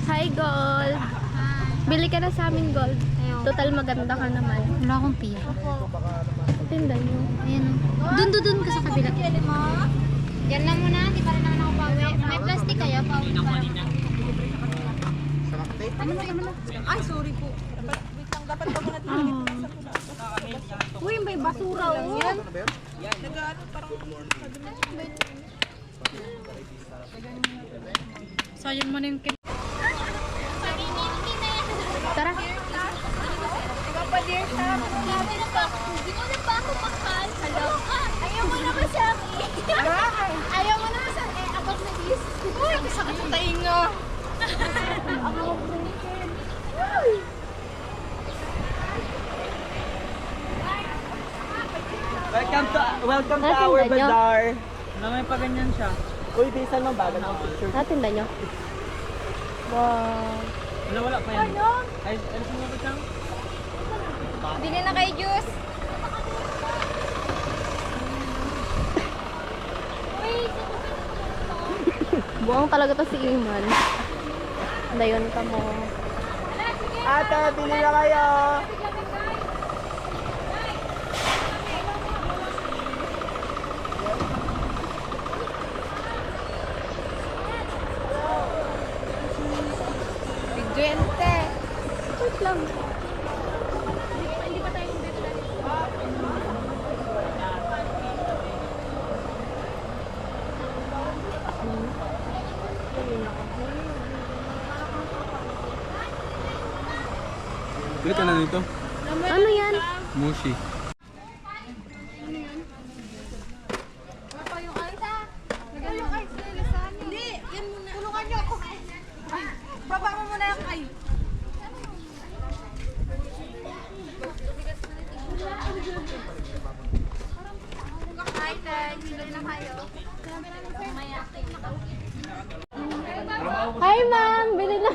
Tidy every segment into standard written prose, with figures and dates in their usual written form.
Hi, Gold. Bili ka na sa amin, Gold. Total maganda ka naman. Wala akong pira. Tinda nyo. Ayan. Dun ka sa kabila. Yan lang muna. Di pa rin naman ako pauwi. May plastic kayo. Pauwi pa naman. Ay, sorry po. Wait lang, dapat ba muna Uy, may basura. yan? Nag-ano, parang Sayang mo na yung kim. Tara. Papa dear, hindi mo na ba ako makal? Hello? Ayaw mo naman sa akin. Ayaw mo naman sa akin. Abang na this. Uy, sakit sa tainga. Welcome to Natin our ba nyo? bazaar. Na may pa ganyan siya. Uy, bisan mo bago na picture. Natinda nyo. Wow. Wala pa yan. Ay, ano sa mga siyang? Bili na kayo juice. Buwang talaga to si Iman. Dayon ka mo. Ate, bili na kayo! Bigente. Wait lang. Bili ka na nito. Ano yan? Mushi. Hindi, yan muna. Tulungan niyo ako. Baba mo muna yung kay. Hi, Ted. Bili na kayo. Hi, ma'am. Bili na.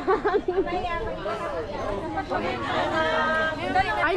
Ay,